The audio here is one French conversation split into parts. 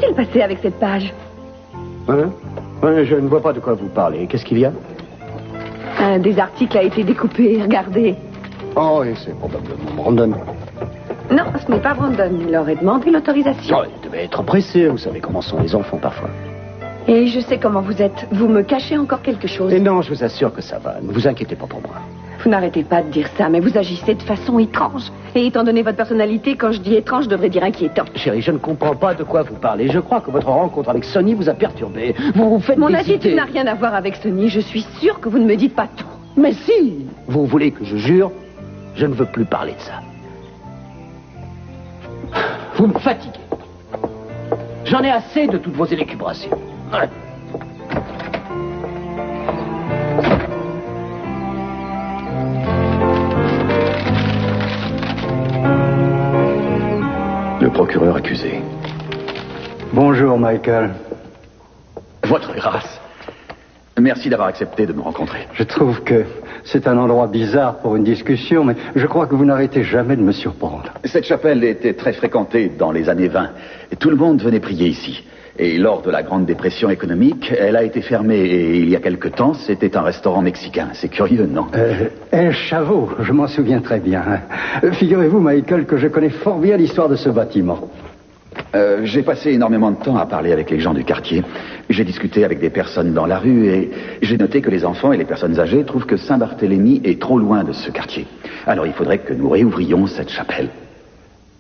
s'est-il passé avec cette page? Je ne vois pas de quoi vous parlez. Qu'est-ce qu'il y a? Un des articles a été découpé, regardez. Oh, et c'est probablement Brandon. Non, ce n'est pas Brandon. Il aurait demandé l'autorisation. Oh, il devait être pressé. Vous savez comment sont les enfants parfois. Et je sais comment vous êtes. Vous me cachez encore quelque chose. Et non, je vous assure que ça va. Ne vous inquiétez pas pour moi. Vous n'arrêtez pas de dire ça, mais vous agissez de façon étrange. Et étant donné votre personnalité, quand je dis étrange, je devrais dire inquiétant. Chérie, je ne comprends pas de quoi vous parlez. Je crois que votre rencontre avec Sonny vous a perturbé. Vous vous faites Mon des attitude idées. n'a rien à voir avec Sonny. Je suis sûre que vous ne me dites pas tout. Mais si vous voulez que je jure, je ne veux plus parler de ça. Vous me fatiguez. J'en ai assez de toutes vos élucubrations. Ouais. Le procureur accusé. Bonjour, Michael. Votre grâce. Merci d'avoir accepté de me rencontrer. Je trouve que c'est un endroit bizarre pour une discussion, mais je crois que vous n'arrêtez jamais de me surprendre. Cette chapelle était très fréquentée dans les années 20. Et tout le monde venait prier ici. Et lors de la Grande Dépression économique, elle a été fermée. Et il y a quelque temps, c'était un restaurant mexicain. C'est curieux, non? El Chavo, je m'en souviens très bien. Figurez-vous, Michael, que je connais fort bien l'histoire de ce bâtiment. J'ai passé énormément de temps à parler avec les gens du quartier. J'ai discuté avec des personnes dans la rue et j'ai noté que les enfants et les personnes âgées trouvent que Saint-Barthélemy est trop loin de ce quartier. Alors il faudrait que nous réouvrions cette chapelle.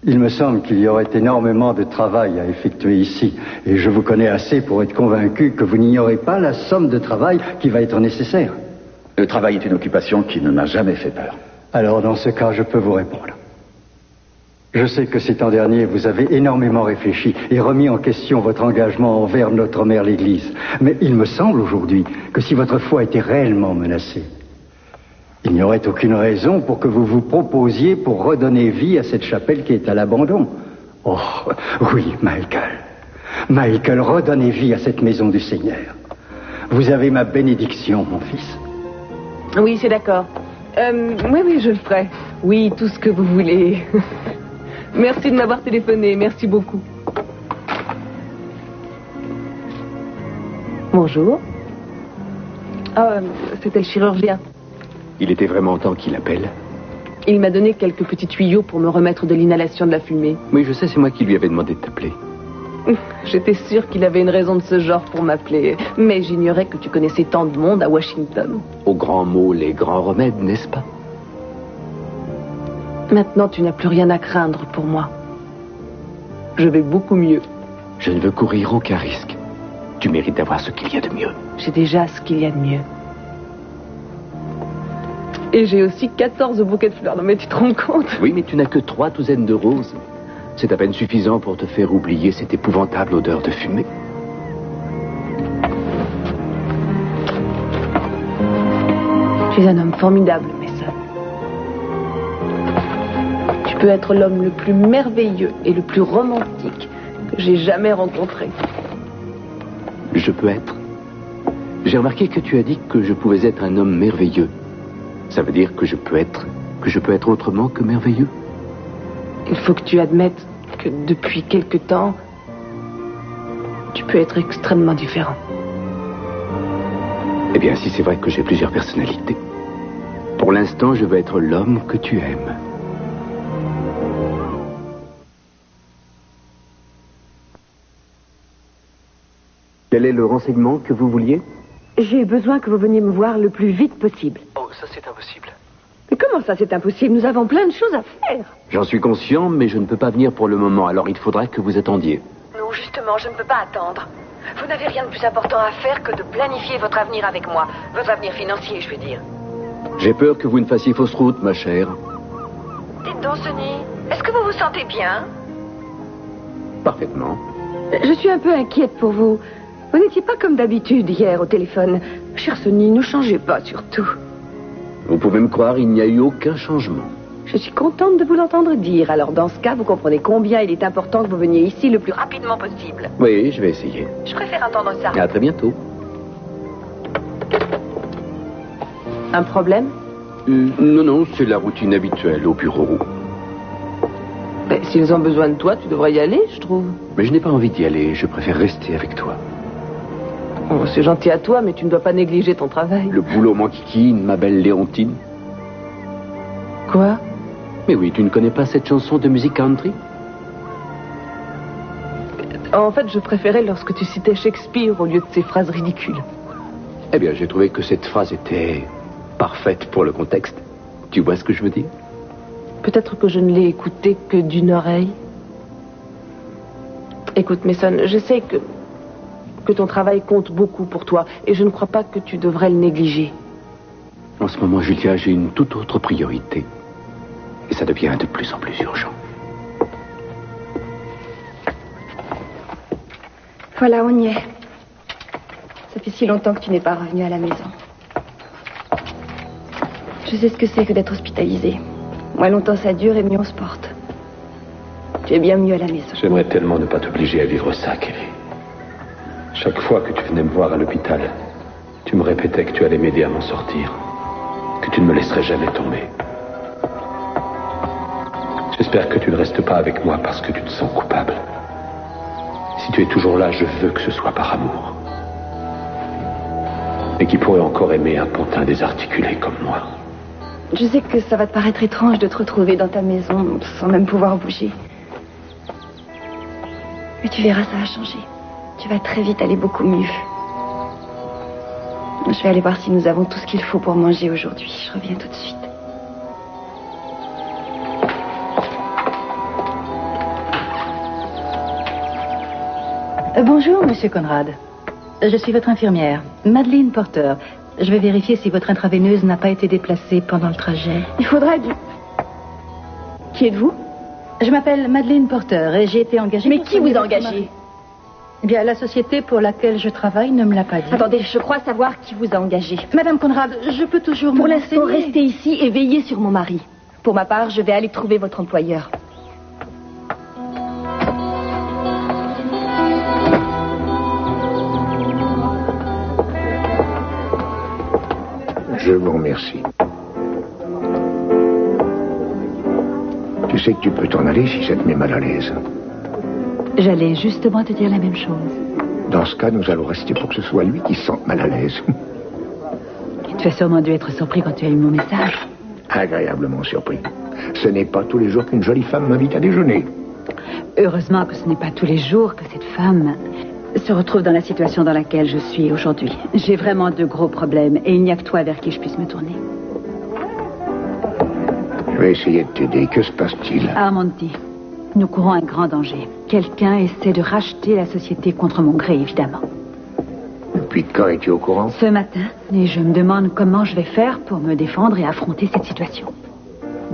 Il me semble qu'il y aurait énormément de travail à effectuer ici. Et je vous connais assez pour être convaincu que vous n'ignorez pas la somme de travail qui va être nécessaire. Le travail est une occupation qui ne m'a jamais fait peur. Alors dans ce cas, je peux vous répondre. Je sais que ces temps derniers, vous avez énormément réfléchi et remis en question votre engagement envers notre mère l'Église. Mais il me semble aujourd'hui que si votre foi était réellement menacée, il n'y aurait aucune raison pour que vous vous proposiez pour redonner vie à cette chapelle qui est à l'abandon. Oh, oui, Michael. Michael, redonnez vie à cette maison du Seigneur. Vous avez ma bénédiction, mon fils. Oui, c'est d'accord. Oui, je le ferai. Oui, tout ce que vous voulez. Merci de m'avoir téléphoné, merci beaucoup. Bonjour. C'était le chirurgien. Il était vraiment temps qu'il appelle. Il m'a donné quelques petits tuyaux pour me remettre de l'inhalation de la fumée. Oui, je sais, c'est moi qui lui avais demandé de t'appeler. J'étais sûre qu'il avait une raison de ce genre pour m'appeler, mais j'ignorais que tu connaissais tant de monde à Washington. Aux grands mots, les grands remèdes, n'est-ce pas? Maintenant, tu n'as plus rien à craindre pour moi. Je vais beaucoup mieux. Je ne veux courir aucun risque. Tu mérites d'avoir ce qu'il y a de mieux. J'ai déjà ce qu'il y a de mieux. Et j'ai aussi 14 bouquets de fleurs. Non mais tu te rends compte? Oui, mais tu n'as que 3 douzaines de roses. C'est à peine suffisant pour te faire oublier cette épouvantable odeur de fumée. Tu es un homme formidable, Mason. Tu peux être l'homme le plus merveilleux et le plus romantique que j'ai jamais rencontré. Je peux être. J'ai remarqué que tu as dit que je pouvais être un homme merveilleux. Ça veut dire que je peux être autrement que merveilleux. Il faut que tu admettes que depuis quelque temps, tu peux être extrêmement différent. Eh bien, si c'est vrai que j'ai plusieurs personnalités, pour l'instant, je veux être l'homme que tu aimes. Quel est le renseignement que vous vouliez? J'ai besoin que vous veniez me voir le plus vite possible. Oh, ça c'est impossible. Mais comment ça, c'est impossible? Nous avons plein de choses à faire. J'en suis conscient, mais je ne peux pas venir pour le moment, alors il faudrait que vous attendiez. Non, justement, je ne peux pas attendre. Vous n'avez rien de plus important à faire que de planifier votre avenir avec moi. Votre avenir financier, je veux dire. J'ai peur que vous ne fassiez fausse route, ma chère. Dites donc, Sonny, est-ce que vous vous sentez bien? Parfaitement. Je suis un peu inquiète pour vous. Vous n'étiez pas comme d'habitude hier au téléphone. Cher Sonny, ne changez pas surtout. Vous pouvez me croire, il n'y a eu aucun changement. Je suis contente de vous l'entendre dire. Alors dans ce cas, vous comprenez combien il est important que vous veniez ici le plus rapidement possible. Oui, je vais essayer. Je préfère entendre ça. À très bientôt. Un problème? Non, c'est la routine habituelle au bureau. S'ils ont besoin de toi, tu devrais y aller, je trouve. Mais je n'ai pas envie d'y aller, je préfère rester avec toi. Oh, c'est gentil à toi, mais tu ne dois pas négliger ton travail. Le boulot m'enquiquine, ma belle Léontine. Quoi? Mais oui, tu ne connais pas cette chanson de musique country? En fait, je préférais lorsque tu citais Shakespeare au lieu de ces phrases ridicules. Eh bien, j'ai trouvé que cette phrase était parfaite pour le contexte. Tu vois ce que je veux dire? Peut-être que je ne l'ai écoutée que d'une oreille. Écoute, Mason, je sais que ton travail compte beaucoup pour toi, et je ne crois pas que tu devrais le négliger. En ce moment, Julia, j'ai une toute autre priorité. Et ça devient de plus en plus urgent. Voilà, on y est. Ça fait si longtemps que tu n'es pas revenu à la maison. Je sais ce que c'est que d'être hospitalisé. Moins longtemps ça dure et mieux on se porte. Tu es bien mieux à la maison. J'aimerais tellement ne pas t'obliger à vivre ça, Kelly. Chaque fois que tu venais me voir à l'hôpital, tu me répétais que tu allais m'aider à m'en sortir, que tu ne me laisserais jamais tomber. J'espère que tu ne restes pas avec moi parce que tu te sens coupable. Si tu es toujours là, je veux que ce soit par amour. Et qui pourrait encore aimer un pantin désarticulé comme moi. Je sais que ça va te paraître étrange de te retrouver dans ta maison sans même pouvoir bouger. Mais tu verras, ça va changer. Tu vas très vite aller beaucoup mieux. Je vais aller voir si nous avons tout ce qu'il faut pour manger aujourd'hui. Je reviens tout de suite. Bonjour, Monsieur Conrad. Je suis votre infirmière, Madeleine Porter. Je vais vérifier si votre intraveineuse n'a pas été déplacée pendant le trajet. Il faudra du... Qui êtes-vous? Je m'appelle Madeleine Porter et j'ai été engagée... Mais qui vous a engagé? Eh bien, la société pour laquelle je travaille ne me l'a pas dit. Attendez, je crois savoir qui vous a engagé. Madame Conrad, je peux toujours Pour me l'instant, renseigner. restez ici et veillez sur mon mari. Pour ma part, je vais aller trouver votre employeur. Je vous remercie. Tu sais que tu peux t'en aller si ça te met mal à l'aise. J'allais justement te dire la même chose. Dans ce cas, nous allons rester pour que ce soit lui qui se sente mal à l'aise. Tu as sûrement dû être surpris quand tu as eu mon message. Agréablement surpris. Ce n'est pas tous les jours qu'une jolie femme m'invite à déjeuner. Heureusement que ce n'est pas tous les jours que cette femme se retrouve dans la situation dans laquelle je suis aujourd'hui. J'ai vraiment de gros problèmes et il n'y a que toi vers qui je puisse me tourner. Je vais essayer de t'aider. Que se passe-t-il? Ah, Monty, nous courons un grand danger. Quelqu'un essaie de racheter la société contre mon gré, évidemment. Depuis quand es-tu au courant? Ce matin, et je me demande comment je vais faire pour me défendre et affronter cette situation.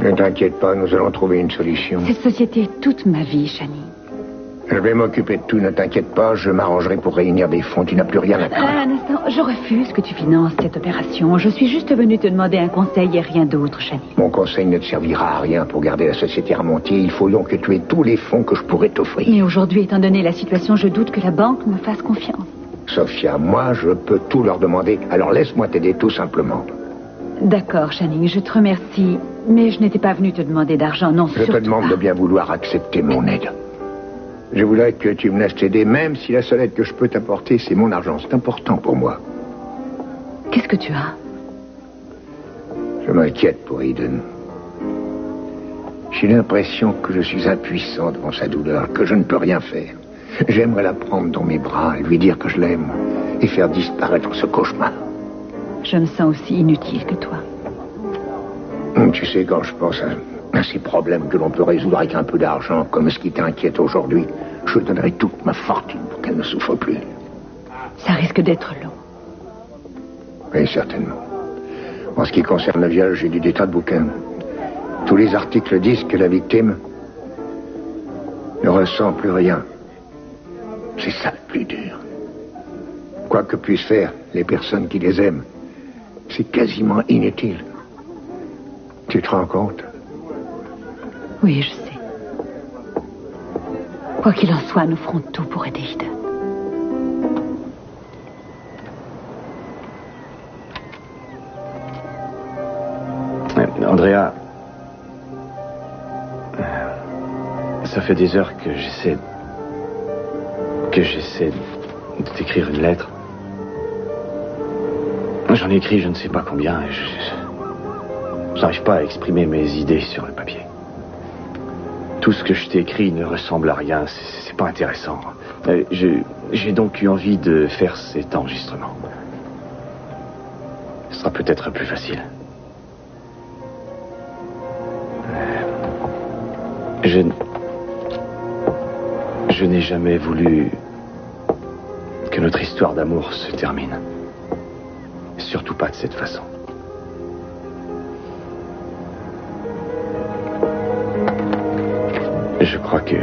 Ne t'inquiète pas, nous allons trouver une solution. Cette société est toute ma vie, Shani. Je vais m'occuper de tout, ne t'inquiète pas, je m'arrangerai pour réunir des fonds, tu n'as plus rien à craindre. Un instant, je refuse que tu finances cette opération. Je suis juste venue te demander un conseil et rien d'autre, Shani. Mon conseil ne te servira à rien pour garder la société remontée. Il faut donc que tu aies tous les fonds que je pourrais t'offrir. Mais aujourd'hui, étant donné la situation, je doute que la banque me fasse confiance. Sophia, moi, je peux tout leur demander. Alors laisse-moi t'aider tout simplement. D'accord, Shani, je te remercie. Mais je n'étais pas venue te demander d'argent, non, Je te demande de bien vouloir accepter mon aide. Je voudrais que tu me laisses t'aider, même si la seule aide que je peux t'apporter, c'est mon argent. C'est important pour moi. Qu'est-ce que tu as? Je m'inquiète pour Eden. J'ai l'impression que je suis impuissant devant sa douleur, que je ne peux rien faire. J'aimerais la prendre dans mes bras, lui dire que je l'aime et faire disparaître ce cauchemar. Je me sens aussi inutile que toi. Tu sais, quand je pense à ces problèmes que l'on peut résoudre avec un peu d'argent, comme ce qui t'inquiète aujourd'hui, je donnerai toute ma fortune pour qu'elle ne souffre plus. Ça risque d'être long. Oui, certainement. En ce qui concerne le viol, j'ai lu des tas de bouquins. Tous les articles disent que la victime ne ressent plus rien. C'est ça le plus dur. Quoi que puissent faire les personnes qui les aiment, c'est quasiment inutile. Tu te rends compte? Oui, je sais. Quoi qu'il en soit, nous ferons tout pour aider Eden. Andrea, Ça fait des heures que j'essaie de t'écrire une lettre. J'en ai écrit je ne sais pas combien et je n'arrive pas à exprimer mes idées sur le papier. Tout ce que je t'ai écrit ne ressemble à rien, c'est pas intéressant. J'ai donc eu envie de faire cet enregistrement. Ce sera peut-être plus facile. Je n'ai jamais voulu que notre histoire d'amour se termine. Surtout pas de cette façon. Je crois que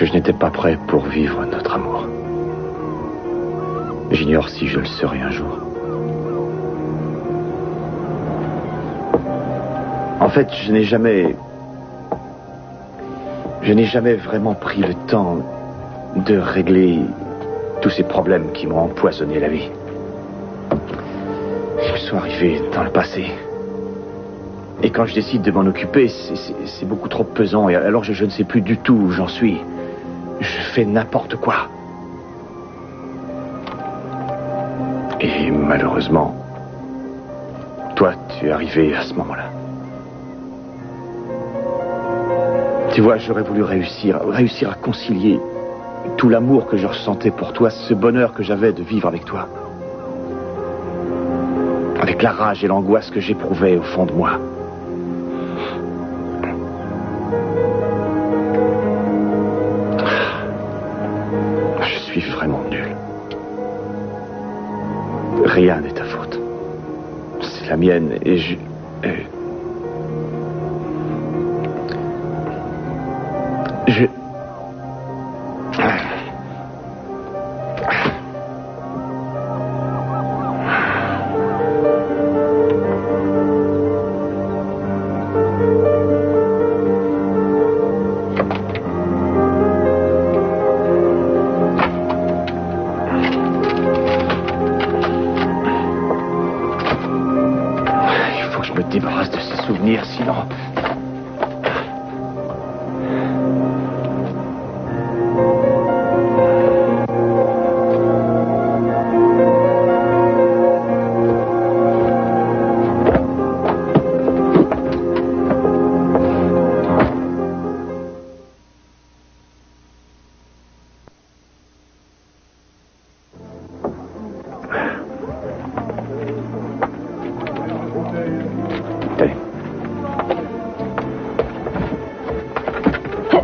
je n'étais pas prêt pour vivre notre amour. J'ignore si je le serai un jour. En fait, je n'ai jamais vraiment pris le temps de régler tous ces problèmes qui m'ont empoisonné la vie. Ils sont arrivés dans le passé. Et quand je décide de m'en occuper, c'est beaucoup trop pesant. Et alors je ne sais plus du tout où j'en suis. Je fais n'importe quoi. Et malheureusement, toi, tu es arrivé à ce moment-là. Tu vois, j'aurais voulu réussir à concilier tout l'amour que je ressentais pour toi, ce bonheur que j'avais de vivre avec toi, avec la rage et l'angoisse que j'éprouvais au fond de moi. Je suis vraiment nul. Rien n'est ta faute. C'est la mienne et je... débarrasse de ces souvenirs, sinon...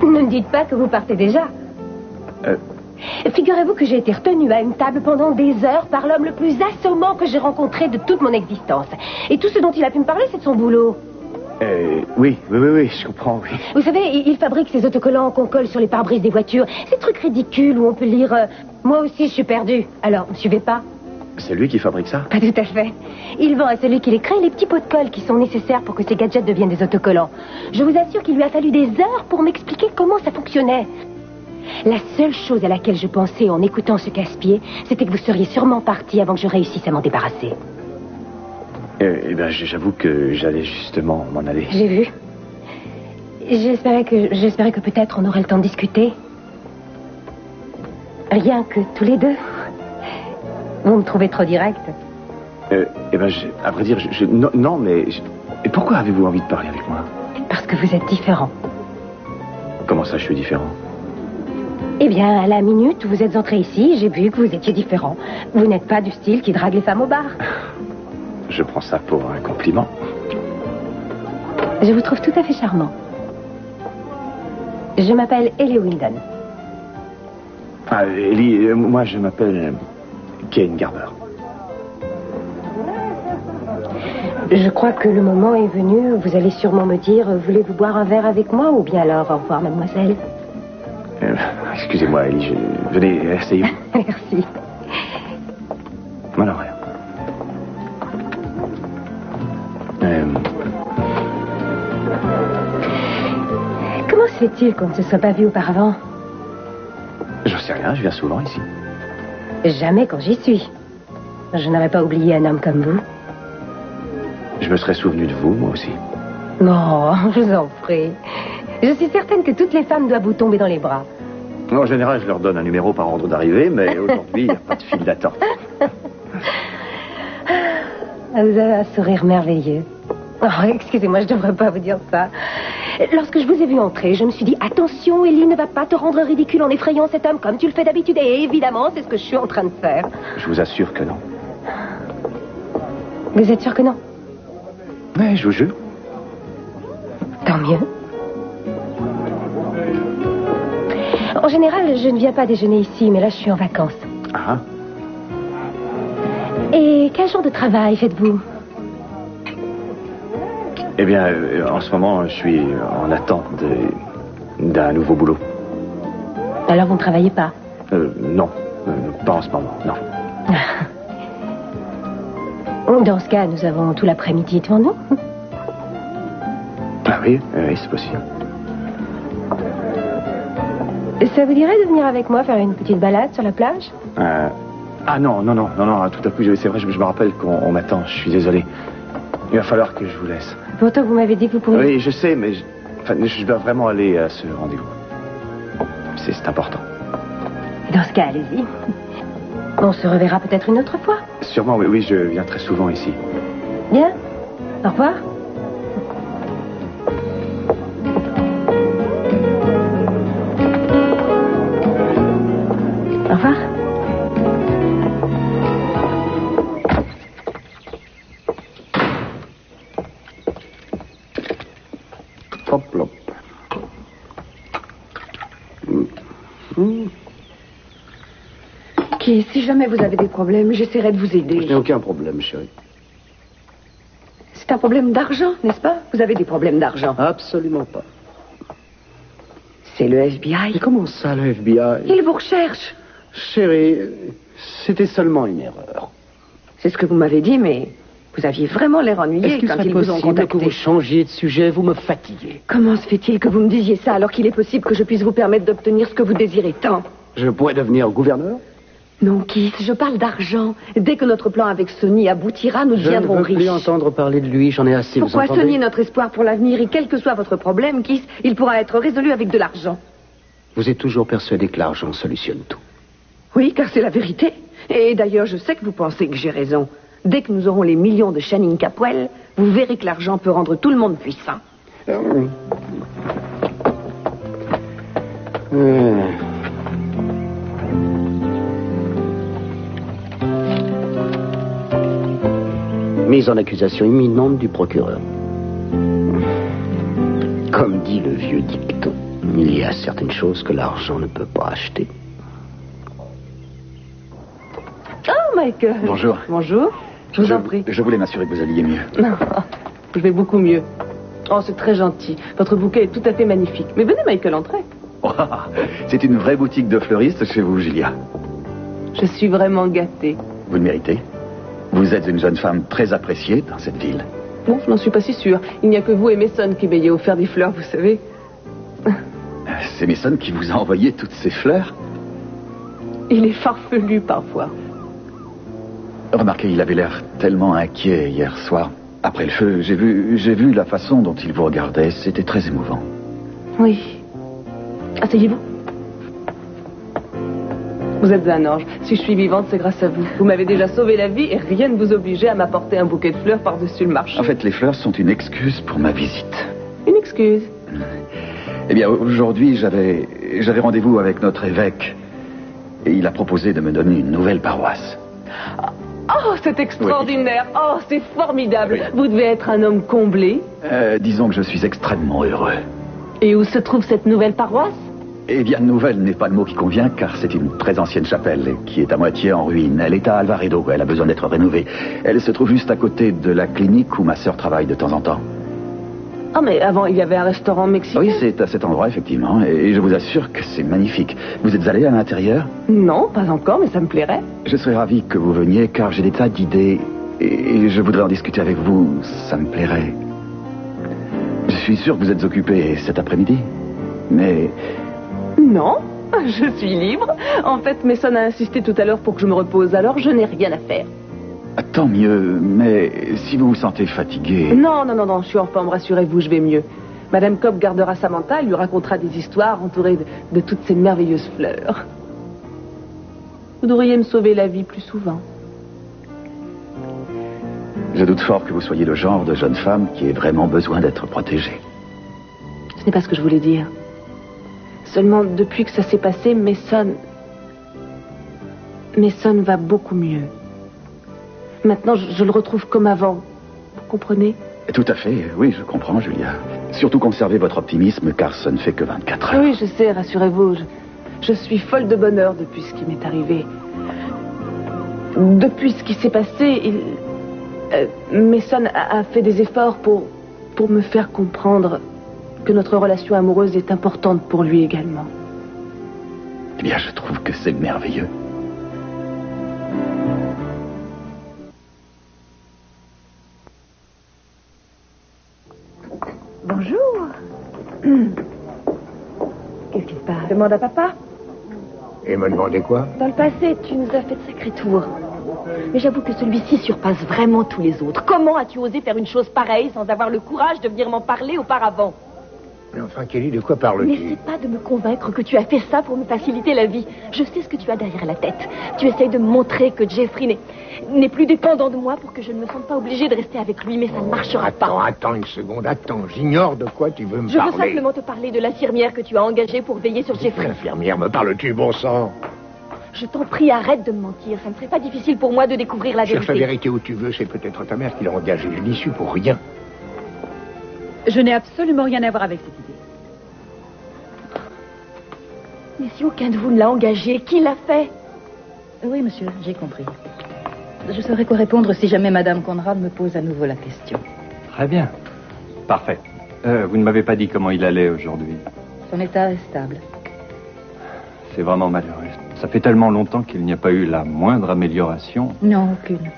Ne me dites pas que vous partez déjà. Figurez-vous que j'ai été retenue à une table pendant des heures par l'homme le plus assommant que j'ai rencontré de toute mon existence. Et tout ce dont il a pu me parler, c'est de son boulot. Oui, je comprends, oui. Vous savez, il fabrique ces autocollants qu'on colle sur les pare-brises des voitures. Ces trucs ridicules où on peut lire « Moi aussi, je suis perdu ». Alors, ne suivez pas. C'est lui qui fabrique ça? Pas tout à fait. Il vend à celui qui les crée les petits pots de colle qui sont nécessaires pour que ces gadgets deviennent des autocollants. Je vous assure qu'il lui a fallu des heures pour m'expliquer comment ça fonctionnait. La seule chose à laquelle je pensais en écoutant ce casse-pied, c'était que vous seriez sûrement parti avant que je réussisse à m'en débarrasser. Eh bien, j'avoue que j'allais justement m'en aller. J'ai vu. J'espérais que peut-être on aurait le temps de discuter. Rien que tous les deux. Vous me trouvez trop direct. Eh bien, à vrai dire, non, mais... Et pourquoi avez-vous envie de parler avec moi? Parce que vous êtes différent. Comment ça, je suis différent? Eh bien, à la minute où vous êtes entré ici, j'ai vu que vous étiez différent. Vous n'êtes pas du style qui drague les femmes au bar. Je prends ça pour un compliment. Je vous trouve tout à fait charmant. Je m'appelle Ellie Windon. Ah, Ellie, moi je m'appelle Kane Garber. Je crois que le moment est venu. Vous allez sûrement me dire, voulez-vous boire un verre avec moi ou bien alors au revoir, mademoiselle. Excusez-moi, Ellie, venez, asseyez-vous. Merci. Alors, rien. Comment se fait-il qu'on ne se soit pas vu auparavant? J'en sais rien, je viens souvent ici. Jamais quand j'y suis. Je n'aurais pas oublié un homme comme vous. Je me serais souvenu de vous, moi aussi. Non, je vous en prie. Je suis certaine que toutes les femmes doivent vous tomber dans les bras. En général, je leur donne un numéro par ordre d'arrivée, mais aujourd'hui, il n'y a pas de file d'attente. Vous avez un sourire merveilleux. Oh, excusez-moi, je ne devrais pas vous dire ça. Lorsque je vous ai vu entrer, je me suis dit, attention, Ellie ne va pas te rendre ridicule en effrayant cet homme comme tu le fais d'habitude. Et évidemment, c'est ce que je suis en train de faire. Je vous assure que non. Vous êtes sûr que non? Mais je vous jure. Tant mieux. En général, je ne viens pas déjeuner ici, mais là, je suis en vacances. Ah. Et quel genre de travail faites-vous? Eh bien, en ce moment, je suis en attente d'un nouveau boulot. Alors, vous ne travaillez pas? Non, pas en ce moment, non. Dans ce cas, nous avons tout l'après-midi devant nous. Ah oui, oui, c'est possible. Ça vous dirait de venir avec moi faire une petite balade sur la plage? Ah non, tout à coup, c'est vrai, je me rappelle qu'on m'attend, je suis désolé. Il va falloir que je vous laisse. Pourtant, vous m'avez dit que vous pourriez... Oui, je sais, mais je dois vraiment aller à ce rendez-vous. C'est important. Dans ce cas, allez-y. On se reverra peut-être une autre fois. Sûrement, oui, je viens très souvent ici. Bien. Au revoir. Au revoir. Hop, hop. Qui, si jamais vous avez des problèmes, j'essaierai de vous aider. Je n'ai aucun problème, chérie. C'est un problème d'argent, n'est-ce pas? Vous avez des problèmes d'argent. Absolument pas. C'est le FBI. Mais comment ça, le FBI? Il vous recherche. Chérie, c'était seulement une erreur. C'est ce que vous m'avez dit, mais vous aviez vraiment l'air ennuyé quand ils vous ont contacté. Que vous changiez de sujet, vous me fatiguez. Comment se fait-il que vous me disiez ça alors qu'il est possible que je puisse vous permettre d'obtenir ce que vous désirez tant? Je pourrais devenir gouverneur? Non, Keith, je parle d'argent. Dès que notre plan avec Sonny aboutira, nous deviendrons riches. Je ne veux plus entendre parler de lui, j'en ai assez, vous entendez? Pourquoi Sonny est notre espoir pour l'avenir et quel que soit votre problème, Keith, il pourra être résolu avec de l'argent. Vous êtes toujours persuadé que l'argent solutionne tout? Oui, car c'est la vérité. Et d'ailleurs, je sais que vous pensez que j'ai raison. Dès que nous aurons les millions de Channing Capwell, vous verrez que l'argent peut rendre tout le monde puissant. Mise en accusation imminente du procureur. Comme dit le vieux dicton, il y a certaines choses que l'argent ne peut pas acheter. Oh, Michael. Bonjour. Bonjour. Je vous en prie. Je voulais m'assurer que vous alliez mieux. Non, je vais beaucoup mieux. Oh, c'est très gentil. Votre bouquet est tout à fait magnifique. Mais venez, Michael, entrez. Oh, c'est une vraie boutique de fleuriste chez vous, Julia. Je suis vraiment gâtée. Vous le méritez. Vous êtes une jeune femme très appréciée dans cette ville. Bon, je n'en suis pas si sûre. Il n'y a que vous et Mason qui m'ayez offert des fleurs, vous savez. C'est Mason qui vous a envoyé toutes ces fleurs? Il est farfelu parfois. Remarquez, il avait l'air tellement inquiet hier soir. Après le feu, j'ai vu la façon dont il vous regardait. C'était très émouvant. Oui. Asseyez-vous. Vous êtes un ange. Si je suis vivante, c'est grâce à vous. Vous m'avez déjà sauvé la vie et rien ne vous obligeait à m'apporter un bouquet de fleurs par-dessus le marché. En fait, les fleurs sont une excuse pour ma visite. Une excuse? Eh bien, aujourd'hui, j'avais rendez-vous avec notre évêque. Et il a proposé de me donner une nouvelle paroisse. Oh, c'est extraordinaire. Oui. Oh, c'est formidable. Oui. Vous devez être un homme comblé. Disons que je suis extrêmement heureux. Et où se trouve cette nouvelle paroisse? Eh bien, nouvelle n'est pas le mot qui convient, car c'est une très ancienne chapelle qui est à moitié en ruine. Elle est à Alvaredo, elle a besoin d'être rénovée. Elle se trouve juste à côté de la clinique où ma sœur travaille de temps en temps. Ah, mais avant, il y avait un restaurant mexicain. Oui, c'est à cet endroit, effectivement, et je vous assure que c'est magnifique. Vous êtes allé à l'intérieur? Non, pas encore, mais ça me plairait. Je serais ravi que vous veniez, car j'ai des tas d'idées, et je voudrais en discuter avec vous. Ça me plairait. Je suis sûr que vous êtes occupé cet après-midi, mais... Non, je suis libre. En fait, Mason a insisté tout à l'heure pour que je me repose, alors je n'ai rien à faire. Tant mieux, mais si vous vous sentez fatigué... Non, je suis en forme, rassurez-vous, je vais mieux. Madame Cobb gardera Samantha, elle lui racontera des histoires entourées de toutes ces merveilleuses fleurs. Vous devriez me sauver la vie plus souvent. Je doute fort que vous soyez le genre de jeune femme qui ait vraiment besoin d'être protégée. Ce n'est pas ce que je voulais dire. Seulement, depuis que ça s'est passé, Mason va beaucoup mieux. Maintenant, je le retrouve comme avant. Vous comprenez? Tout à fait, oui, je comprends, Julia. Surtout conservez votre optimisme, car ça ne fait que 24 heures. Oui, je sais, rassurez-vous. Je suis folle de bonheur depuis ce qui m'est arrivé. Depuis ce qui s'est passé, Mason a fait des efforts pour me faire comprendre que notre relation amoureuse est importante pour lui également. Eh bien, je trouve que c'est merveilleux. Bonjour. Qu'est-ce qui se passe? Demande à papa. Et me demandez quoi? Dans le passé, tu nous as fait de sacrés tours. Mais j'avoue que celui-ci surpasse vraiment tous les autres. Comment as-tu osé faire une chose pareille sans avoir le courage de venir m'en parler auparavant? Mais enfin, Kelly, de quoi parles-tu? N'essaie pas de me convaincre que tu as fait ça pour me faciliter la vie. Je sais ce que tu as derrière la tête. Tu essayes de me montrer que Jeffrey n'est plus dépendant de moi pour que je ne me sente pas obligée de rester avec lui, mais ça ne marchera pas. Attends une seconde, attends. J'ignore de quoi tu veux me parler. Je veux simplement te parler de l'infirmière que tu as engagée pour veiller sur Jeffrey. L'infirmière, me parles-tu, bon sang? Je t'en prie, arrête de me mentir. Ça ne serait pas difficile pour moi de découvrir la vérité. Cherche la vérité où tu veux, c'est peut-être ta mère qui l'a engagée. Je n'y suis pour rien. Je n'ai absolument rien à voir avec cette idée. Mais si aucun de vous ne l'a engagé, qui l'a fait? Oui, monsieur, j'ai compris. Je saurais quoi répondre si jamais Madame Conrad me pose à nouveau la question. Très bien. Parfait. Vous ne m'avez pas dit comment il allait aujourd'hui. Son état est stable. C'est vraiment malheureux. Ça fait tellement longtemps qu'il n'y a pas eu la moindre amélioration. Non, aucune.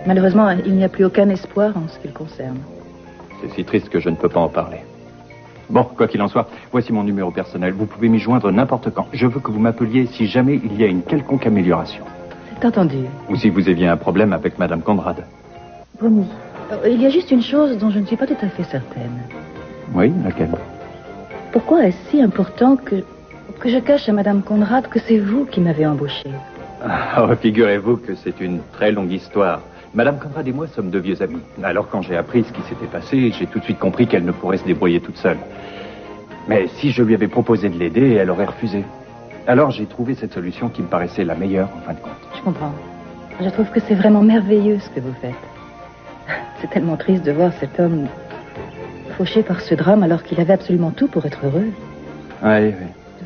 Malheureusement, il n'y a plus aucun espoir en ce qui le concerne. C'est si triste que je ne peux pas en parler. Bon, quoi qu'il en soit, voici mon numéro personnel. Vous pouvez m'y joindre n'importe quand. Je veux que vous m'appeliez si jamais il y a une quelconque amélioration. C'est entendu. Ou si vous aviez un problème avec Madame Conrad. Promis. Il y a juste une chose dont je ne suis pas tout à fait certaine. Oui, laquelle? Pourquoi est-ce si important que je cache à Madame Conrad que c'est vous qui m'avez embauché? Figurez-vous que c'est une très longue histoire. Madame Conrad et moi sommes de vieux amis. Alors quand j'ai appris ce qui s'était passé, j'ai tout de suite compris qu'elle ne pourrait se débrouiller toute seule. Mais si je lui avais proposé de l'aider, elle aurait refusé. Alors j'ai trouvé cette solution qui me paraissait la meilleure en fin de compte. Je comprends. Je trouve que c'est vraiment merveilleux ce que vous faites. C'est tellement triste de voir cet homme fauché par ce drame alors qu'il avait absolument tout pour être heureux. Oui.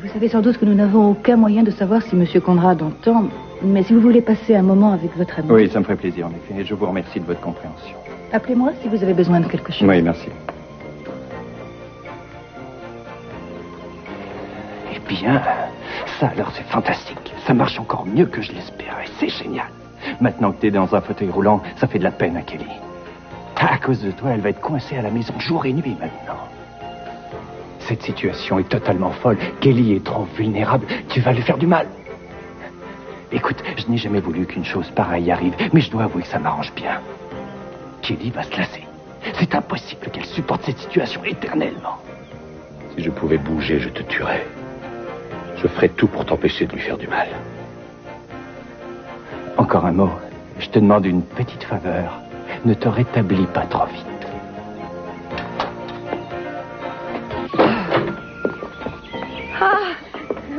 Vous savez sans doute que nous n'avons aucun moyen de savoir si Monsieur Conrad entend, mais si vous voulez passer un moment avec votre ami... Oui, ça me ferait plaisir en effet, et je vous remercie de votre compréhension. Appelez-moi si vous avez besoin de quelque chose. Oui, merci. Eh bien, ça alors c'est fantastique. Ça marche encore mieux que je l'espérais, c'est génial. Maintenant que t'es dans un fauteuil roulant, ça fait de la peine à Kelly. À cause de toi, elle va être coincée à la maison jour et nuit maintenant. Cette situation est totalement folle. Kelly est trop vulnérable. Tu vas lui faire du mal. Écoute, je n'ai jamais voulu qu'une chose pareille arrive, mais je dois avouer que ça m'arrange bien. Kelly va se lasser. C'est impossible qu'elle supporte cette situation éternellement. Si je pouvais bouger, je te tuerais. Je ferais tout pour t'empêcher de lui faire du mal. Encore un mot. Je te demande une petite faveur. Ne te rétablis pas trop vite.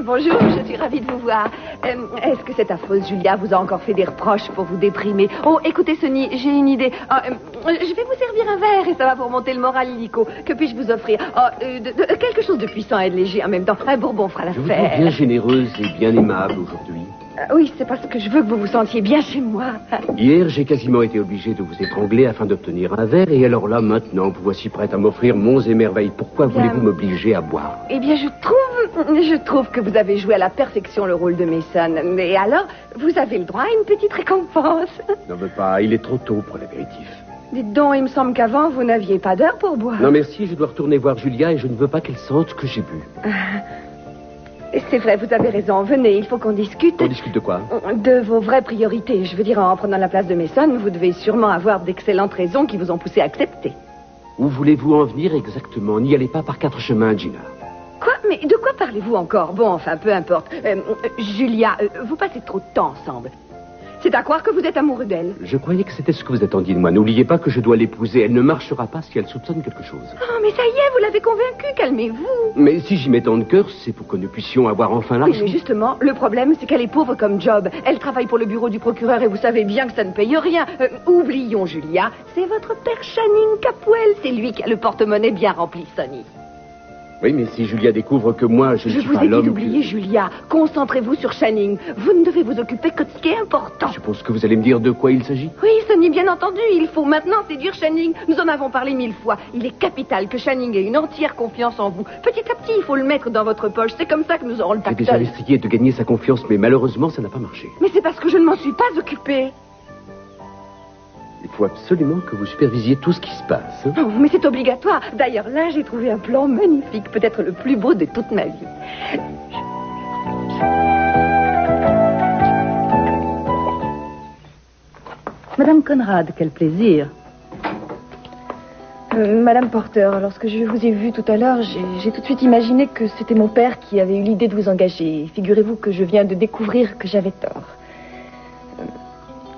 Bonjour, je suis ravie de vous voir. Est-ce que cette affreuse Julia vous a encore fait des reproches pour vous déprimer? Oh, écoutez, Sonny, j'ai une idée. Je vais vous servir un verre et ça va vous remonter le moral illico. Que puis-je vous offrir? Quelque chose de puissant et de léger en même temps. Un bourbon fera Je vous l'affaire. trouve bien généreuse et bien aimable aujourd'hui. Oui, c'est parce que je veux que vous vous sentiez bien chez moi. Hier, j'ai quasiment été obligé de vous étrangler afin d'obtenir un verre. Et alors là, maintenant, vous voici prête à m'offrir monts et merveilles. Pourquoi voulez-vous m'obliger à boire? Eh bien, je trouve que vous avez joué à la perfection le rôle de Mason. Et alors, vous avez le droit à une petite récompense. Non, mais pas, il est trop tôt pour l'apéritif. Dites donc, il me semble qu'avant, vous n'aviez pas d'heure pour boire. Non, merci, je dois retourner voir Julia et je ne veux pas qu'elle sente ce que j'ai bu. C'est vrai, vous avez raison. Venez, il faut qu'on discute. On discute de quoi? De vos vraies priorités. Je veux dire, en prenant la place de Mason, vous devez sûrement avoir d'excellentes raisons qui vous ont poussé à accepter. Où voulez-vous en venir exactement? N'y allez pas par 4 chemins, Gina. Quoi? Mais de quoi parlez-vous encore? Bon, enfin, peu importe. Julia, vous passez trop de temps ensemble. C'est à croire que vous êtes amoureux d'elle. Je croyais que c'était ce que vous attendiez de moi. N'oubliez pas que je dois l'épouser. Elle ne marchera pas si elle soupçonne quelque chose. Oh, mais ça y est, vous l'avez convaincue, calmez-vous. Mais si j'y mets tant de cœur, c'est pour que nous puissions avoir enfin l'argent. Oui, mais justement, le problème, c'est qu'elle est pauvre comme job. Elle travaille pour le bureau du procureur et vous savez bien que ça ne paye rien. Oublions, Julia, c'est votre père Channing Capwell. C'est lui qui a le porte-monnaie bien rempli, Sonny. Oui, mais si Julia découvre que moi, je ne suis pas l'homme... Je vous ai dit d'oublier, Julia. Concentrez-vous sur Channing. Vous ne devez vous occuper que de ce qui est important. Je suppose que vous allez me dire de quoi il s'agit. Oui, Sonny, bien entendu. Il faut maintenant séduire Channing. Nous en avons parlé 1000 fois. Il est capital que Channing ait une entière confiance en vous. Petit à petit, il faut le mettre dans votre poche. C'est comme ça que nous aurons le J'ai pactole. déjà essayé de gagner sa confiance, mais malheureusement, ça n'a pas marché. Mais c'est parce que je ne m'en suis pas occupée. Il faut absolument que vous supervisiez tout ce qui se passe. Oh, mais c'est obligatoire. D'ailleurs, là, j'ai trouvé un plan magnifique. Peut-être le plus beau de toute ma vie. Madame Conrad, quel plaisir. Madame Porter, lorsque je vous ai vue tout à l'heure, j'ai tout de suite imaginé que c'était mon père qui avait eu l'idée de vous engager. Figurez-vous que je viens de découvrir que j'avais tort.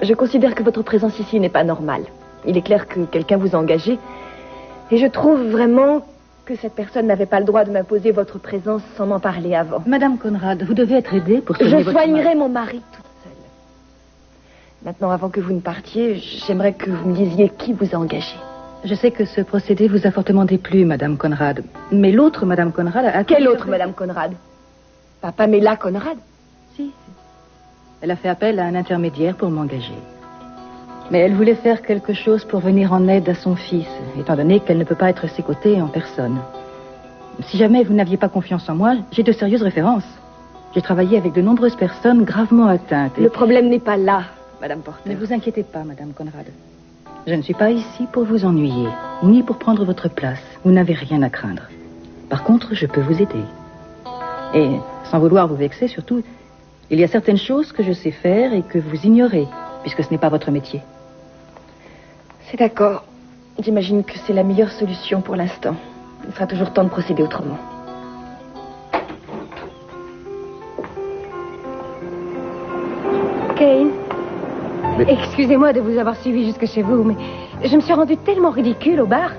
Je considère que votre présence ici n'est pas normale. Il est clair que quelqu'un vous a engagé. Et je trouve vraiment que cette personne n'avait pas le droit de m'imposer votre présence sans m'en parler avant. Madame Conrad, vous devez être aidée pour soigner votre mari. Je soignerai mon mari toute seule. Maintenant, avant que vous ne partiez, j'aimerais que vous me disiez qui vous a engagé. Je sais que ce procédé vous a fortement déplu, Madame Conrad. Mais l'autre Madame Conrad a... Quelle autre Madame Conrad? Pas Pamela Conrad? Si. Elle a fait appel à un intermédiaire pour m'engager. Mais elle voulait faire quelque chose pour venir en aide à son fils, étant donné qu'elle ne peut pas être à ses côtés en personne. Si jamais vous n'aviez pas confiance en moi, j'ai de sérieuses références. J'ai travaillé avec de nombreuses personnes gravement atteintes. Le problème n'est pas là, Madame Porter. Ne vous inquiétez pas, Madame Conrad. Je ne suis pas ici pour vous ennuyer, ni pour prendre votre place. Vous n'avez rien à craindre. Par contre, je peux vous aider. Et, sans vouloir vous vexer, surtout, il y a certaines choses que je sais faire et que vous ignorez, puisque ce n'est pas votre métier. C'est d'accord. J'imagine que c'est la meilleure solution pour l'instant. Il sera toujours temps de procéder autrement. Kane, excusez-moi de vous avoir suivi jusque chez vous, mais je me suis rendue tellement ridicule au bar.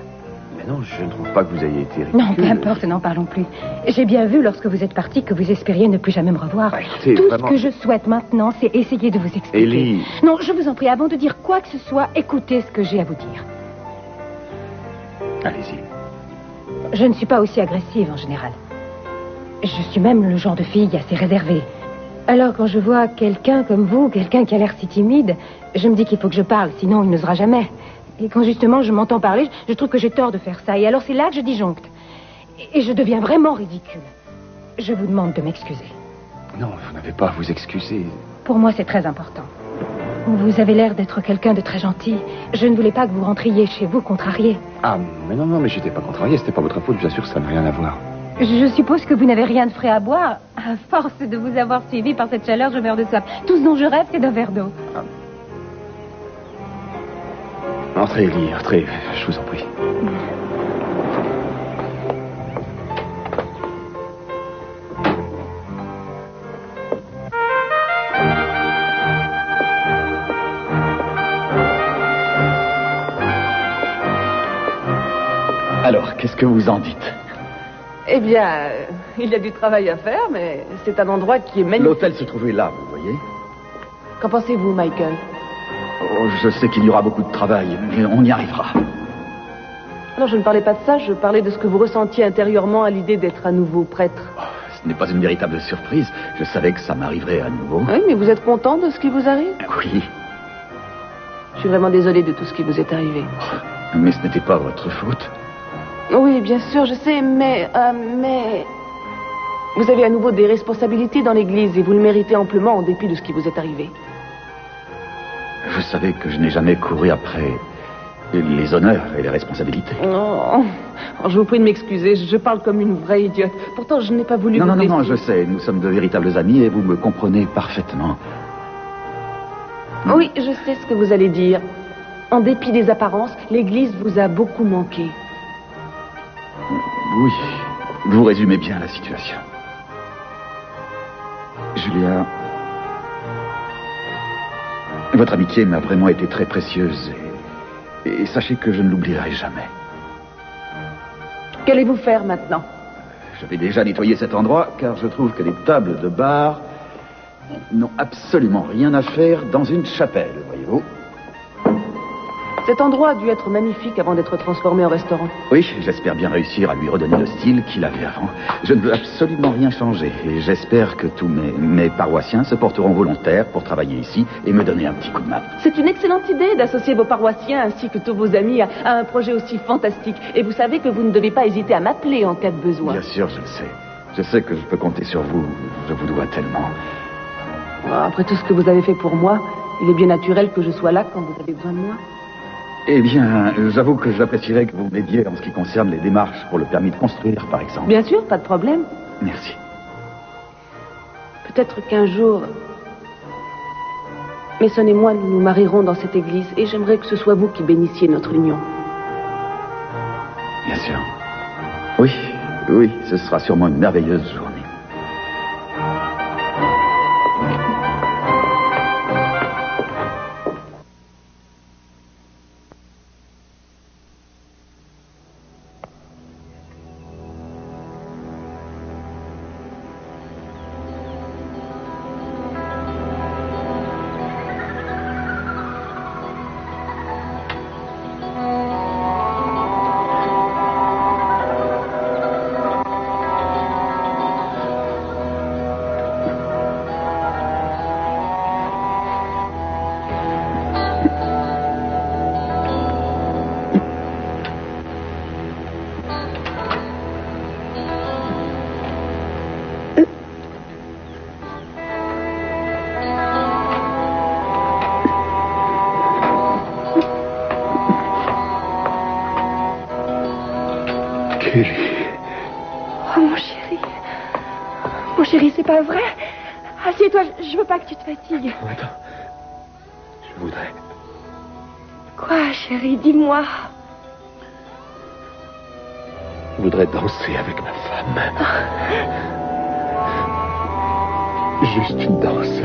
Mais non, je ne trouve pas que vous ayez été ridicule. Non, peu importe, n'en parlons plus. J'ai bien vu lorsque vous êtes parti que vous espériez ne plus jamais me revoir. Écoutez, Tout vraiment... ce que je souhaite maintenant, c'est essayer de vous expliquer. Ellie... Non, je vous en prie, avant de dire quoi que ce soit, écoutez ce que j'ai à vous dire. Allez-y. Je ne suis pas aussi agressive en général. Je suis même le genre de fille assez réservée. Alors quand je vois quelqu'un comme vous, quelqu'un qui a l'air si timide, je me dis qu'il faut que je parle, sinon il n'osera jamais. Et quand justement je m'entends parler, je trouve que j'ai tort de faire ça. Et alors c'est là que je disjoncte. Et je deviens vraiment ridicule. Je vous demande de m'excuser. Non, vous n'avez pas à vous excuser. Pour moi, c'est très important. Vous avez l'air d'être quelqu'un de très gentil. Je ne voulais pas que vous rentriez chez vous contrarié. Ah, mais non, mais j'étais pas contrarié, c'était pas votre faute, bien sûr, ça n'a rien à voir. Je suppose que vous n'avez rien de frais à boire. À force de vous avoir suivi par cette chaleur, je meurs de soif. Tout ce dont je rêve, c'est d'un verre d'eau. Ah. Entrez, Ellie, entrez, je vous en prie. Alors, qu'est-ce que vous en dites? Eh bien, il y a du travail à faire, mais c'est un endroit qui est magnifique. L'hôtel se trouvait là, vous voyez. Qu'en pensez-vous, Michael? Oh, je sais qu'il y aura beaucoup de travail, mais on y arrivera. Non, je ne parlais pas de ça, je parlais de ce que vous ressentiez intérieurement à l'idée d'être à nouveau prêtre. Oh, ce n'est pas une véritable surprise. Je savais que ça m'arriverait à nouveau. Oui, mais vous êtes content de ce qui vous arrive? Oui. Je suis vraiment désolée de tout ce qui vous est arrivé. Oh, mais ce n'était pas votre faute. Oui, bien sûr, je sais, mais... Vous avez à nouveau des responsabilités dans l'Église et vous le méritez amplement en dépit de ce qui vous est arrivé. Vous savez que je n'ai jamais couru après les honneurs et les responsabilités. Oh, Oh, je vous prie de m'excuser, je parle comme une vraie idiote. Pourtant, je n'ai pas voulu vous blesser. Non, je sais, nous sommes de véritables amis et vous me comprenez parfaitement. Oui, je sais ce que vous allez dire. En dépit des apparences, l'Église vous a beaucoup manqué. Oui, vous résumez bien la situation. Julia, votre amitié m'a vraiment été très précieuse et sachez que je ne l'oublierai jamais. Qu'allez-vous faire maintenant? Je vais déjà nettoyer cet endroit car je trouve que les tables de bar n'ont absolument rien à faire dans une chapelle, voyez-vous. Cet endroit a dû être magnifique avant d'être transformé en restaurant. Oui, j'espère bien réussir à lui redonner le style qu'il avait avant. Je ne veux absolument rien changer et j'espère que tous mes paroissiens se porteront volontaires pour travailler ici et me donner un petit coup de main. C'est une excellente idée d'associer vos paroissiens ainsi que tous vos amis à un projet aussi fantastique. Et vous savez que vous ne devez pas hésiter à m'appeler en cas de besoin. Bien sûr, je le sais. Je sais que je peux compter sur vous. Je vous dois tellement. Après tout ce que vous avez fait pour moi, il est bien naturel que je sois là quand vous avez besoin de moi. Eh bien, j'avoue que j'apprécierais que vous m'aidiez en ce qui concerne les démarches pour le permis de construire, par exemple. Bien sûr, pas de problème. Merci. Peut-être qu'un jour, Mason et moi, nous nous marierons dans cette église et j'aimerais que ce soit vous qui bénissiez notre union. Bien sûr. Oui, ce sera sûrement une merveilleuse journée. Oh, mon chéri. Mon chéri, c'est pas vrai. Assieds-toi, je veux pas que tu te fatigues. Attends. Je voudrais... Quoi, chéri, dis-moi. Je voudrais danser avec ma femme. Juste une danse.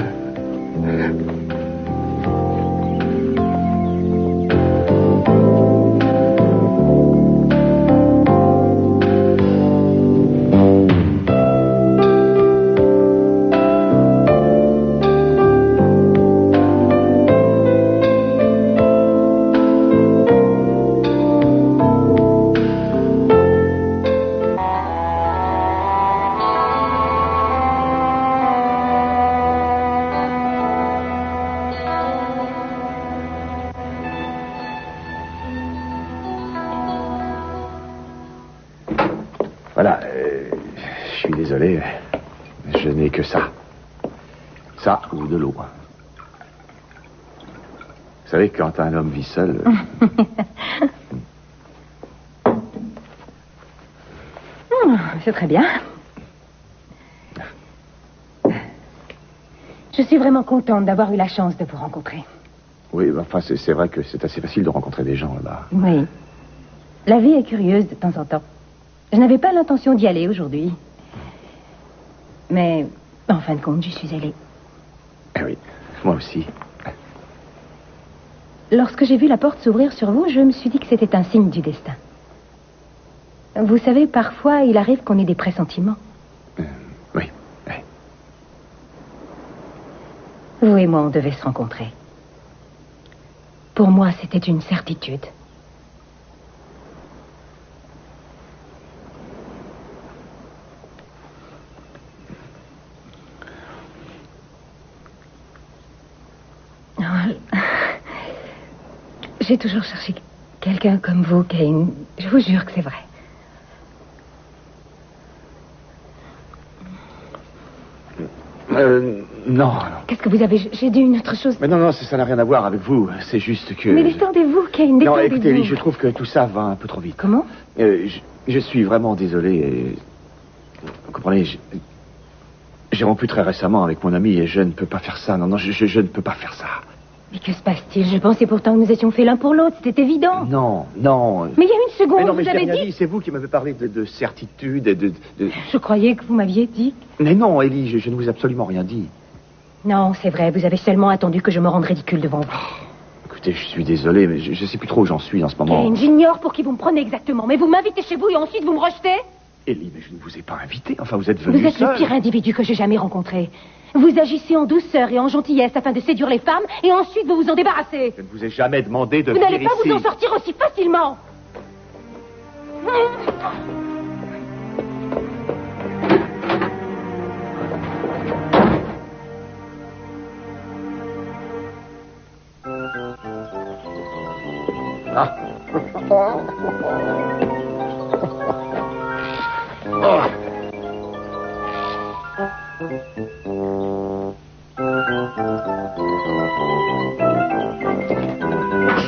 Voilà, je suis désolé, je n'ai que ça. Ça ou de l'eau. Vous savez, quand un homme vit seul... C'est très bien. Je suis vraiment contente d'avoir eu la chance de vous rencontrer. Oui, enfin, c'est vrai que c'est assez facile de rencontrer des gens là-bas. Oui. La vie est curieuse de temps en temps. Je n'avais pas l'intention d'y aller aujourd'hui. Mais, en fin de compte, j'y suis allée. Eh oui, moi aussi. Lorsque j'ai vu la porte s'ouvrir sur vous, je me suis dit que c'était un signe du destin. Vous savez, parfois, il arrive qu'on ait des pressentiments. Oui. Vous et moi, on devait se rencontrer. Pour moi, c'était une certitude. J'ai toujours cherché quelqu'un comme vous, Kane. Je vous jure que c'est vrai. Non. Qu'est-ce que vous avez... J'ai dit une autre chose. Mais non, ça n'a rien à voir avec vous. C'est juste que... Mais détendez-vous, Kane, Non, détendez-vous. écoutez, Ellie, je trouve que tout ça va un peu trop vite. Comment? Je suis vraiment désolé et... Vous comprenez, j'ai rompu très récemment avec mon ami et je ne peux pas faire ça. Non, je ne peux pas faire ça. Mais que se passe-t-il? Je pensais pourtant que nous étions faits l'un pour l'autre. C'était évident. Non. Mais il y a une seconde, mais non, vous je avez n'ai rien dit... dit. C'est vous qui m'avez parlé de certitude et de... Je croyais que vous m'aviez dit... Mais non, Ellie, je ne vous ai absolument rien dit. Non, c'est vrai, vous avez seulement attendu que je me rende ridicule devant vous. Écoutez, je suis désolé, mais je ne sais plus trop où j'en suis en ce moment. Kane, j'ignore pour qui vous me prenez exactement, mais vous m'invitez chez vous et ensuite vous me rejetez? Ellie, mais je ne vous ai pas invité. Enfin, vous êtes venu Vous êtes seul. le pire individu que j'ai jamais rencontré. Vous agissez en douceur et en gentillesse afin de séduire les femmes et ensuite vous vous en débarrassez. Je ne vous ai jamais demandé de Vous venir n'allez pas ici. vous en sortir aussi facilement.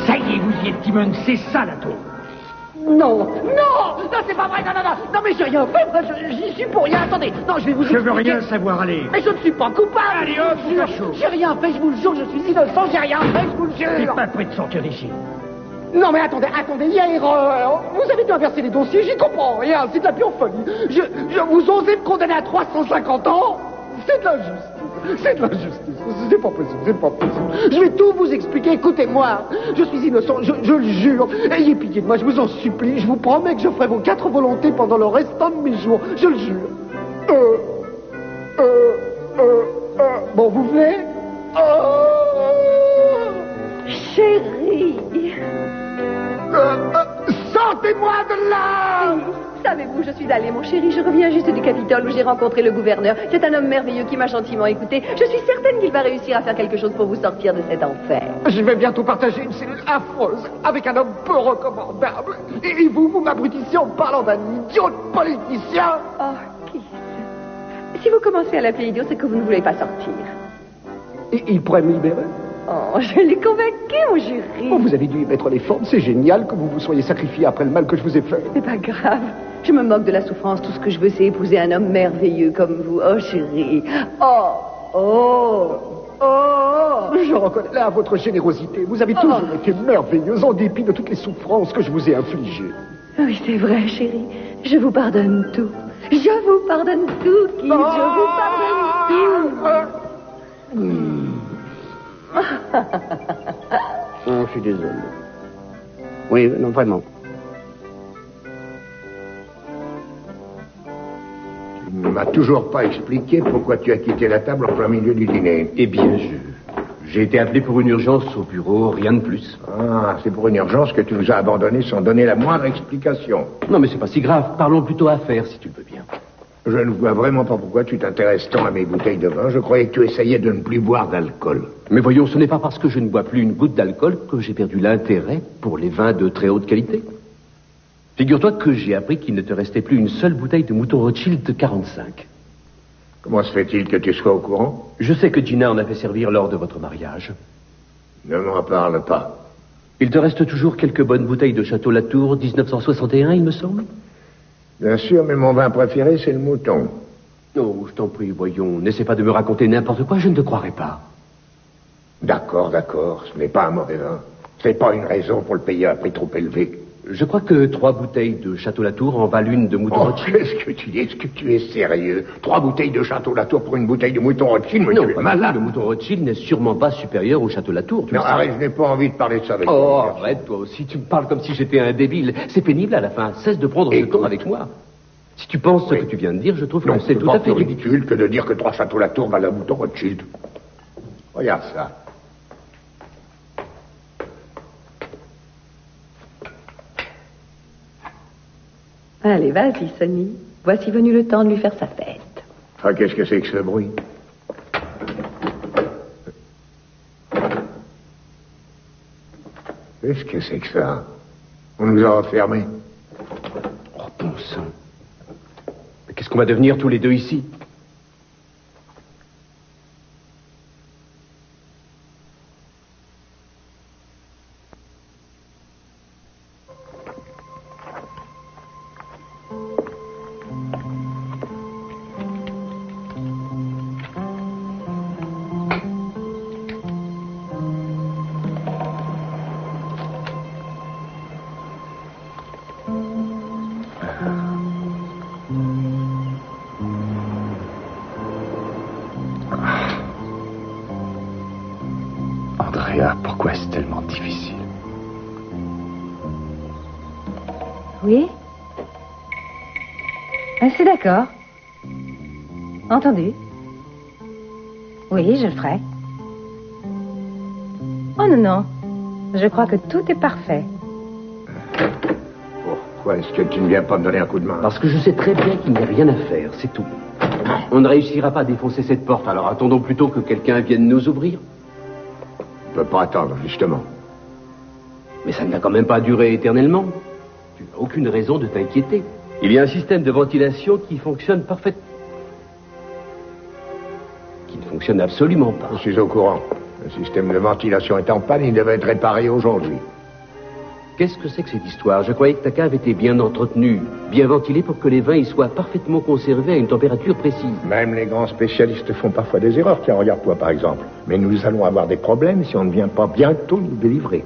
Ça y est, vous y êtes, Timon, c'est ça la tour. Non, c'est pas vrai, non, mais j'ai rien fait, j'y suis pour rien, attendez, non, je vais vous Je veux expliquer. rien savoir, allez. Mais je ne suis pas coupable. Allez, hop, je vous pas jure, chaud. j'ai rien fait, je vous le jure, je suis innocent, j'ai rien fait, je vous le T'es jure. pas prêt de sortir d'ici. Non, mais attendez, il y a erreur. Vous avez dû inverser les dossiers, j'y comprends rien, c'est de la pure folie. Vous osez me condamner à 350 ans? C'est de l'injustice, c'est pas possible. Je vais tout vous expliquer, écoutez-moi. Je suis innocent, je le jure. Ayez pitié de moi, je vous en supplie. Je vous promets que je ferai vos 4 volontés pendant le restant de mes jours. Je le jure. Bon, vous venez? Chérie. Sortez-moi de là! Savez-vous, je suis allée, mon chéri, je reviens juste du Capitole où j'ai rencontré le gouverneur. C'est un homme merveilleux qui m'a gentiment écouté. Je suis certaine qu'il va réussir à faire quelque chose pour vous sortir de cet enfer. Je vais bientôt partager une cellule affreuse avec un homme peu recommandable. Et vous m'abrutissez en parlant d'un idiot de politicien. Oh, qui Si vous commencez à l'appeler idiot, c'est que vous ne voulez pas sortir. Et il pourrait me libérer? Oh, je l'ai convaincu, mon chéri. Oh, vous avez dû y mettre les formes. C'est génial que vous vous soyez sacrifié après le mal que je vous ai fait. C'est pas grave. Je me moque de la souffrance. Tout ce que je veux, c'est épouser un homme merveilleux comme vous. Oh, chérie. Je reconnais là votre générosité. Vous avez toujours été merveilleuse en dépit de toutes les souffrances que je vous ai infligées. Oui, c'est vrai, chérie. Je vous pardonne tout. Je vous pardonne tout, Kid. Je vous pardonne tout. Je suis désolé. Oui, non, vraiment. Tu ne m'as toujours pas expliqué pourquoi tu as quitté la table en plein milieu du dîner. Eh bien, j'ai été appelé pour une urgence au bureau, rien de plus. Ah, c'est pour une urgence que tu nous as abandonnés sans donner la moindre explication. Non, mais c'est pas si grave. Parlons plutôt affaires, si tu le veux bien. Je ne vois vraiment pas pourquoi tu t'intéresses tant à mes bouteilles de vin. Je croyais que tu essayais de ne plus boire d'alcool. Mais voyons, ce n'est pas parce que je ne bois plus une goutte d'alcool que j'ai perdu l'intérêt pour les vins de très haute qualité. Figure-toi que j'ai appris qu'il ne te restait plus une seule bouteille de Mouton Rothschild de 45. Comment se fait-il que tu sois au courant? Je sais que Gina en a fait servir lors de votre mariage. Ne m'en parle pas. Il te reste toujours quelques bonnes bouteilles de Château Latour 1961, il me semble? Bien sûr, mais mon vin préféré, c'est le Mouton. Oh, je t'en prie, voyons, n'essaie pas de me raconter n'importe quoi, je ne te croirai pas. D'accord, ce n'est pas un mauvais vin. C'est pas une raison pour le payer à un prix trop élevé. Je crois que 3 bouteilles de Château Latour en valent une de Mouton Rothschild. Qu'est-ce que tu dis? Est-ce que tu es sérieux? 3 bouteilles de Château Latour pour une bouteille de Mouton Rothschild? Mais non, tu es malade. Le Mouton Rothschild n'est sûrement pas supérieur au Château Latour. Non, arrête, je n'ai pas envie de parler de ça avec toi. Oh, arrête, toi aussi, tu me parles comme si j'étais un débile. C'est pénible à la fin, cesse de prendre ce temps avec moi. Si tu penses ce que tu viens de dire, je trouve que c'est tout à fait ridicule que de dire que 3 Château Latour valent un Mouton Rothschild. Regarde ça. Allez, vas-y, Sonny. Voici venu le temps de lui faire sa fête. Ah, qu'est-ce que c'est que ce bruit? Qu'est-ce que c'est que ça? On nous a enfermés. Oh, bon sang. Mais qu'est-ce qu'on va devenir tous les deux ici? C'est d'accord. Entendu. Oui, je le ferai. Oh non, non. Je crois que tout est parfait. Pourquoi est-ce que tu ne viens pas me donner un coup de main? Parce que je sais très bien qu'il n'y a rien à faire, c'est tout. On ne réussira pas à défoncer cette porte, alors attendons plutôt que quelqu'un vienne nous ouvrir. On ne peut pas attendre, justement. Mais ça ne va quand même pas durer éternellement. Tu n'as aucune raison de t'inquiéter. Il y a un système de ventilation qui fonctionne parfaitement. Qui ne fonctionne absolument pas. Je suis au courant. Le système de ventilation est en panne, il devait être réparé aujourd'hui. Qu'est-ce que c'est que cette histoire? Je croyais que ta cave était bien entretenue, bien ventilée pour que les vins y soient parfaitement conservés à une température précise. Même les grands spécialistes font parfois des erreurs. Tiens, regarde-toi par exemple. Mais nous allons avoir des problèmes si on ne vient pas bientôt nous délivrer.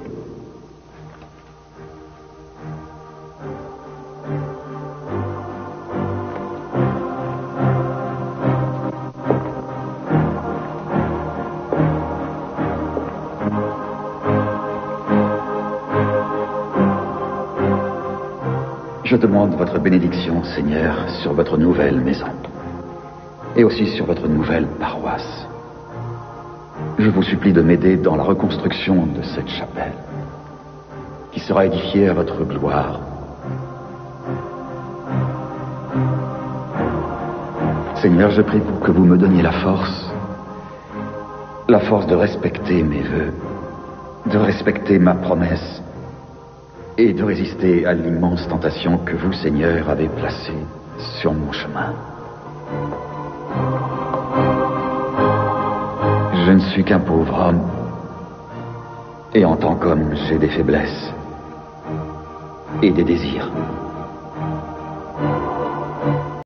Je demande votre bénédiction, Seigneur, sur votre nouvelle maison. Et aussi sur votre nouvelle paroisse. Je vous supplie de m'aider dans la reconstruction de cette chapelle, qui sera édifiée à votre gloire. Seigneur, je prie pour que vous me donniez la force de respecter mes vœux, de respecter ma promesse, et de résister à l'immense tentation que vous, Seigneur, avez placée sur mon chemin. Je ne suis qu'un pauvre homme, et en tant qu'homme, j'ai des faiblesses et des désirs.